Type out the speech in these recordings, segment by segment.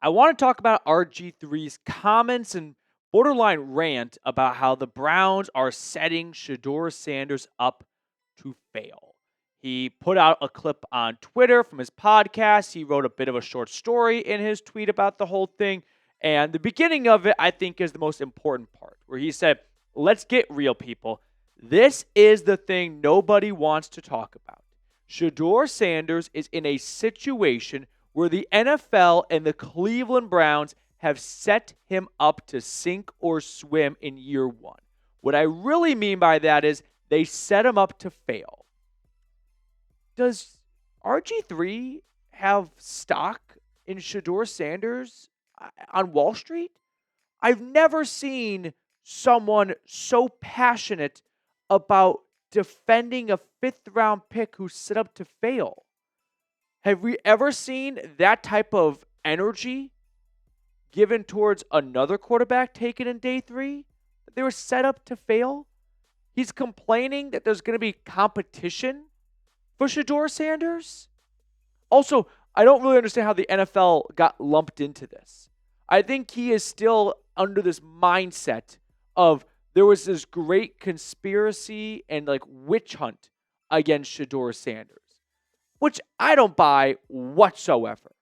I want to talk about RG3's comments and borderline rant about how the Browns are setting Shedeur Sanders up to fail. He put out a clip on Twitter from his podcast. He wrote a bit of a short story in his tweet about the whole thing. And the beginning of it, I think, is the most important part, where he said, "Let's get real, people. This is the thing nobody wants to talk about. Shedeur Sanders is in a situation where the NFL and the Cleveland Browns have set him up to sink or swim in year one. What I really mean by that is they set him up to fail." Does RG3 have stock in Shedeur Sanders on Wall Street? I've never seen someone so passionate about defending a fifth-round pick who's set up to fail. Have we ever seen that type of energy given towards another quarterback taken in day three? They were set up to fail? He's complaining that there's going to be competition for Shedeur Sanders? Also, I don't really understand how the NFL got lumped into this. I think he is still under this mindset of there was this great conspiracy and witch hunt against Shedeur Sanders, which I don't buy whatsoever,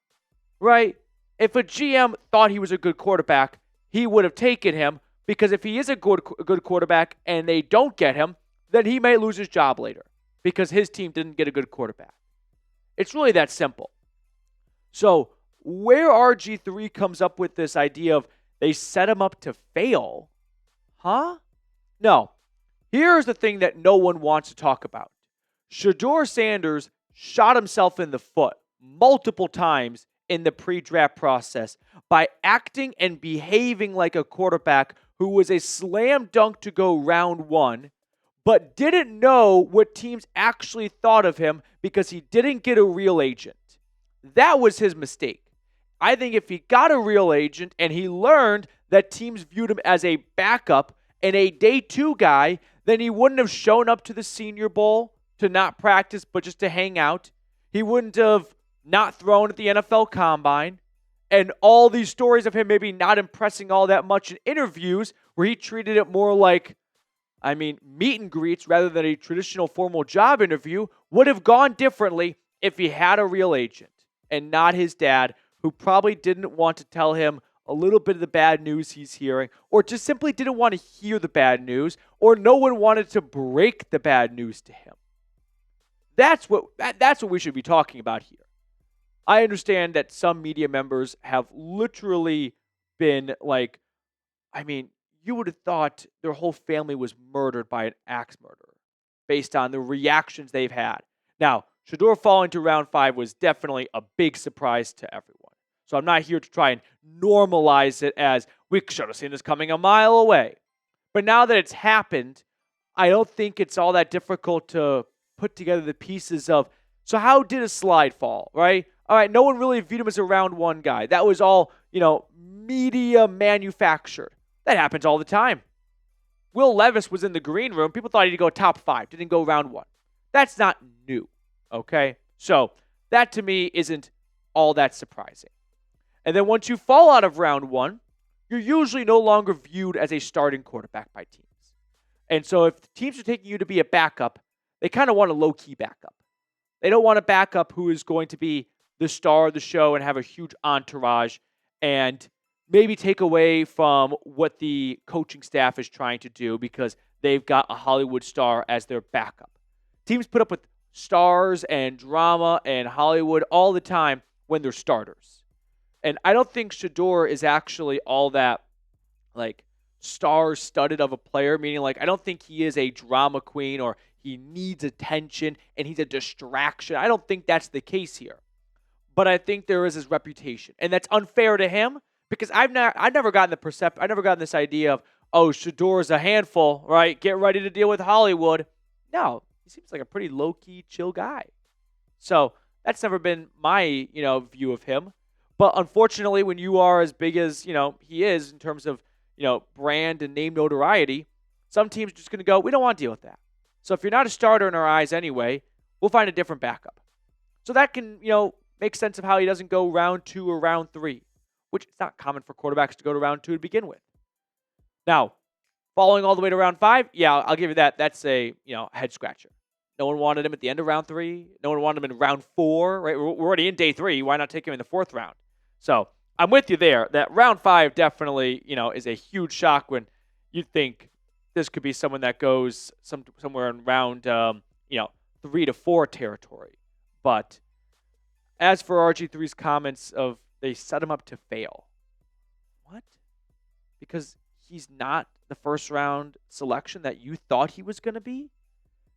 right? If a GM thought he was a good quarterback, he would have taken him, because if he is a good quarterback and they don't get him, then he may lose his job later because his team didn't get a good quarterback. It's really that simple. So where RG3 comes up with this idea of they set him up to fail, huh? No. Here's the thing that no one wants to talk about. Shedeur Sanders shot himself in the foot multiple times in the pre-draft process by acting and behaving like a quarterback who was a slam dunk to go round one, but didn't know what teams actually thought of him because he didn't get a real agent. That was his mistake. I think if he got a real agent and he learned that teams viewed him as a backup and a day two guy, then he wouldn't have shown up to the Senior Bowl to not practice but just to hang out. He wouldn't have not thrown at the NFL Combine. And all these stories of him maybe not impressing all that much in interviews, where he treated it more like, meet and greets rather than a traditional formal job interview, would have gone differently if he had a real agent and not his dad, who probably didn't want to tell him a little bit of the bad news he's hearing, or just simply didn't want to hear the bad news, or no one wanted to break the bad news to him. That's what we should be talking about here. I understand that some media members have literally been you would have thought their whole family was murdered by an axe murderer based on the reactions they've had. Now, Shedeur falling to round 5 was definitely a big surprise to everyone. So I'm not here to try and normalize it as we should have seen this coming a mile away. But now that it's happened, I don't think it's all that difficult to put together the pieces of, so how did a slide fall, right? All right, no one really viewed him as a round one guy. That was all, media manufactured. That happens all the time. Will Levis was in the green room. People thought he'd go top 5, didn't go round 1. That's not new, okay? So that to me isn't all that surprising. And then once you fall out of round 1, you're usually no longer viewed as a starting quarterback by teams. And so if the teams are taking you to be a backup, they kind of want a low-key backup. They don't want a backup who is going to be the star of the show and have a huge entourage and maybe take away from what the coaching staff is trying to do because they've got a Hollywood star as their backup. Teams put up with stars and drama and Hollywood all the time when they're starters. And I don't think Shedeur is actually all that star-studded of a player, meaning I don't think he is a drama queen or he needs attention and he's a distraction. I don't think that's the case here. But I think there is his reputation. And that's unfair to him because I've never gotten this idea of, oh, Shedeur is a handful, right? Get ready to deal with Hollywood. No, he seems like a pretty low-key, chill guy. So that's never been my, view of him. But unfortunately, when you are as big as, he is in terms of, brand and name notoriety, some teams are just going to go, we don't want to deal with that. So if you're not a starter in our eyes anyway, we'll find a different backup. So that can, make sense of how he doesn't go round 2 or round 3. which it's not common for quarterbacks to go to round 2 to begin with. Now, following all the way to round 5, yeah, I'll give you that. That's a head scratcher. No one wanted him at the end of round 3. No one wanted him in round 4. Right? We're already in day 3. Why not take him in the 4th round? So I'm with you there. That round 5 definitely, is a huge shock when you think this could be someone that goes somewhere in round, 3 to 4 territory. But as for RG3's comments of they set him up to fail, what? Because he's not the first round selection that you thought he was going to be?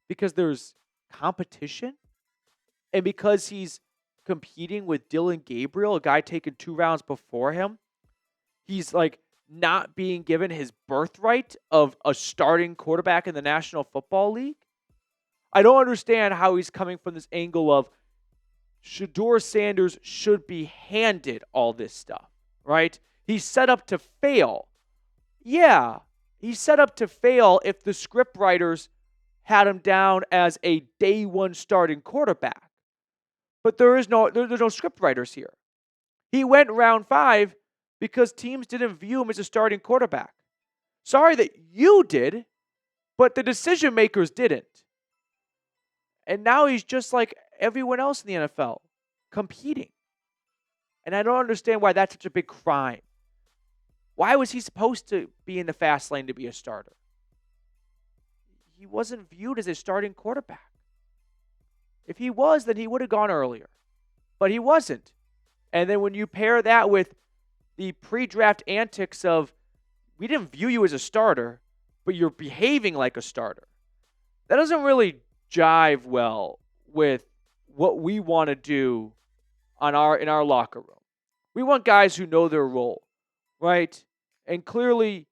Because there's competition? And because he's competing with Dillon Gabriel, a guy taken 2 rounds before him, he's like not being given his birthright of a starting quarterback in the National Football League? I don't understand how he's coming from this angle of Shedeur Sanders should be handed all this stuff, right? He's set up to fail. Yeah, he's set up to fail if the script writers had him down as a day 1 starting quarterback. But there's no script writers here. He went round 5 because teams didn't view him as a starting quarterback. Sorry that you did, but the decision makers didn't. And now he's just like everyone else in the NFL, competing. And I don't understand why that's such a big crime. Why was he supposed to be in the fast lane to be a starter? He wasn't viewed as a starting quarterback. If he was, then he would have gone earlier. But he wasn't. And then when you pair that with the pre-draft antics of, we didn't view you as a starter, but you're behaving like a starter, that doesn't really jive well with what we want to do in our locker room. We want guys who know their role, right? And clearly,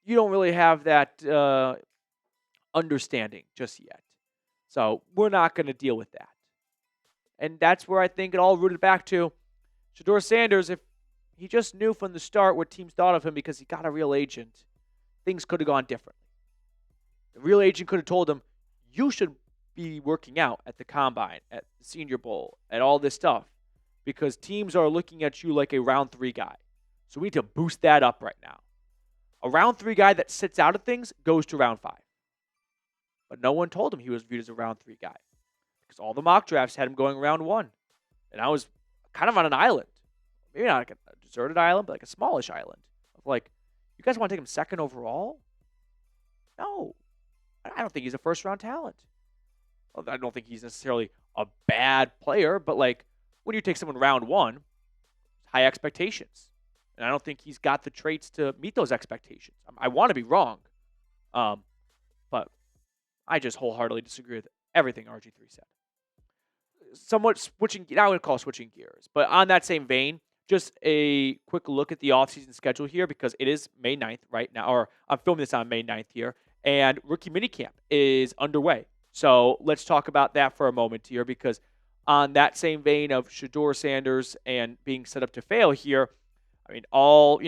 you don't really have that understanding just yet. So we're not going to deal with that. And that's where I think it all rooted back to Shedeur Sanders. If he just knew from the start what teams thought of him because he got a real agent, things could have gone differently. The real agent could have told him, you should be working out at the Combine, at the Senior Bowl, at all this stuff, because teams are looking at you like a round 3 guy. So we need to boost that up right now. A round 3 guy that sits out of things goes to round 5. But no one told him he was viewed as a round 3 guy, because all the mock drafts had him going round 1. And I was kind of on an island. Maybe not like a deserted island, but like a smallish island. Of like, you guys want to take him 2nd overall? No. I don't think he's a first-round talent. Well, I don't think he's necessarily a bad player, but like when you take someone round 1, high expectations. And I don't think he's got the traits to meet those expectations. I want to be wrong. But I just wholeheartedly disagree with everything RG3 said. Somewhat switching, I would call switching gears. But on that same vein, just a quick look at the offseason schedule here, because it is May 9th right now, or I'm filming this on May 9th here, and rookie minicamp is underway. So let's talk about that for a moment here, because on that same vein of Shedeur Sanders and being set up to fail here, I mean, all,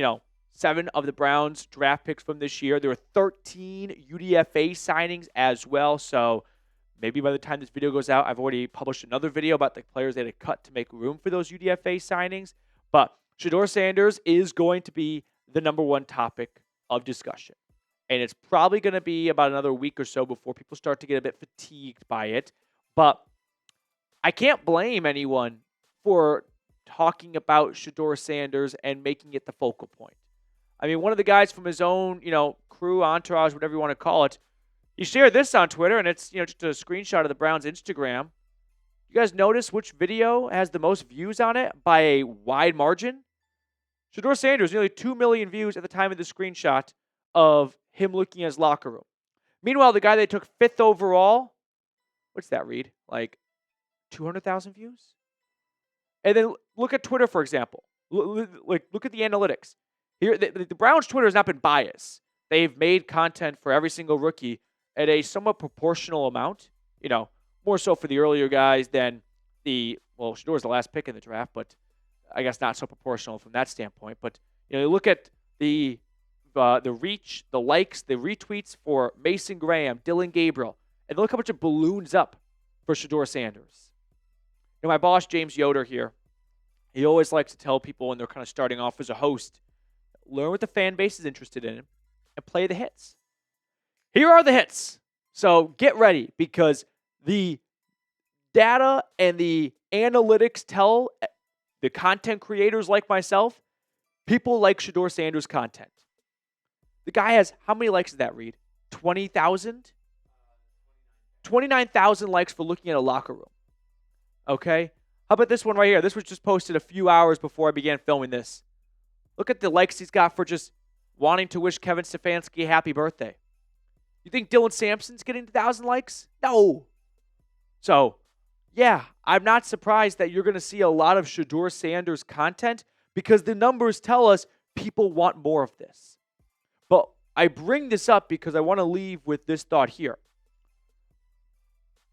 7 of the Browns draft picks from this year. There were 13 UDFA signings as well. So maybe by the time this video goes out, I've already published another video about the players they had to cut to make room for those UDFA signings. But Shedeur Sanders is going to be the number 1 topic of discussion. And it's probably going to be about another week or so before people start to get a bit fatigued by it. But I can't blame anyone for talking about Shedeur Sanders and making it the focal point. I mean, one of the guys from his own, crew, entourage, whatever you want to call it, he shared this on Twitter, and it's, just a screenshot of the Browns' Instagram. You guys notice which video has the most views on it by a wide margin? Shedeur Sanders, nearly 2 million views at the time of the screenshot of him looking at his locker room. Meanwhile, the guy they took 5th overall, what's that read? Like 200,000 views? And then look at Twitter, for example. Look at the analytics. Here, the Browns' Twitter has not been biased. They've made content for every single rookie at a somewhat proportional amount. More so for the earlier guys than Shedeur's the last pick in the draft, but I guess not so proportional from that standpoint. But you look at the reach, the likes, the retweets for Mason Graham, Dillon Gabriel, and look how much it balloons up for Shedeur Sanders. My boss, James Yoder here, He always likes to tell people when they're kind of starting off as a host, learn what the fan base is interested in and play the hits. Here are the hits. So get ready, because the data and the analytics tell the content creators like myself, people like Shedeur Sanders' content. The guy has, how many likes did that read? 20,000? 29,000 likes for looking at a locker room. Okay? How about this one right here? This was just posted a few hours before I began filming this. Look at the likes he's got for just wanting to wish Kevin Stefanski a happy birthday. You think Dylan Sampson's getting 1,000 likes? No. So, yeah, I'm not surprised that you're going to see a lot of Shedeur Sanders content, because the numbers tell us people want more of this. But I bring this up because I want to leave with this thought here.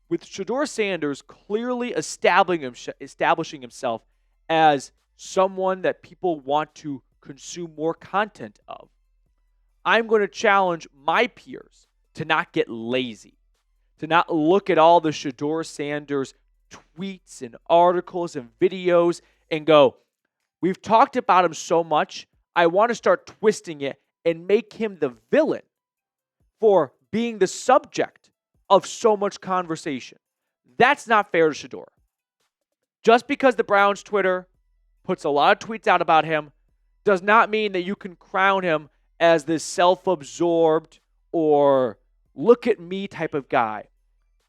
With Shedeur Sanders clearly establishing himself as someone that people want to consume more content of, I'm going to challenge my peers to not get lazy, to not look at all the Shedeur Sanders tweets and articles and videos and go, we've talked about him so much, I want to start twisting it and make him the villain for being the subject of so much conversation. That's not fair to Shedeur. Just because the Browns Twitter puts a lot of tweets out about him does not mean that you can crown him as this self-absorbed or look at me type of guy.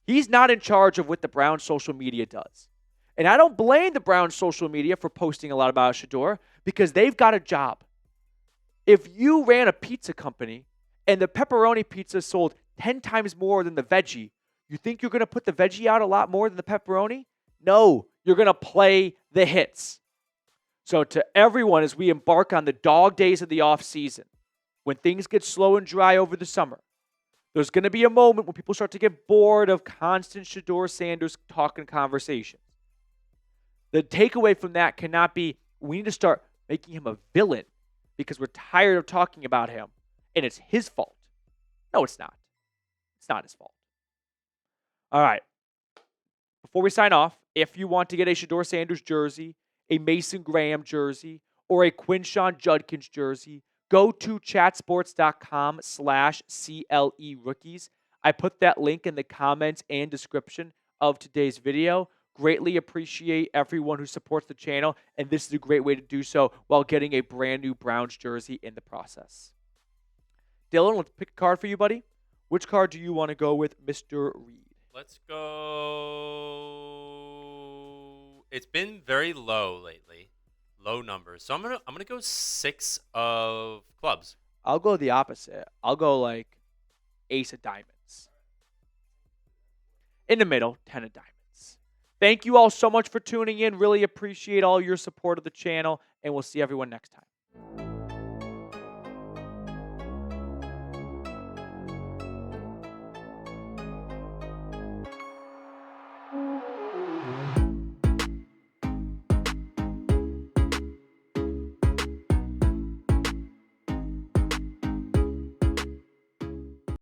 He's not in charge of what the Browns social media does. And I don't blame the Browns social media for posting a lot about Shedeur, because they've got a job. If you ran a pizza company and the pepperoni pizza sold 10 times more than the veggie, you think you're going to put the veggie out a lot more than the pepperoni? No, you're going to play the hits. So to everyone, as we embark on the dog days of the offseason, when things get slow and dry over the summer, there's going to be a moment when people start to get bored of constant Shedeur Sanders talk and conversations. The takeaway from that cannot be, we need to start making him a villain because we're tired of talking about him and it's his fault. No, it's not. It's not his fault. All right. Before we sign off, if you want to get a Shedeur Sanders jersey, a Mason Graham jersey, or a Quinshon Judkins jersey, go to chatsports.com/CLE rookies. I put that link in the comments and description of today's video. Greatly appreciate everyone who supports the channel, and this is a great way to do so while getting a brand new Browns jersey in the process. Dylan, let's pick a card for you, buddy. Which card do you want to go with, Mr. Reed? Let's go. It's been very low lately. Low numbers. So I'm gonna go 6 of clubs. I'll go the opposite. I'll go like ace of diamonds. In the middle, 10 of diamonds. Thank you all so much for tuning in. Really appreciate all your support of the channel, and we'll see everyone next time.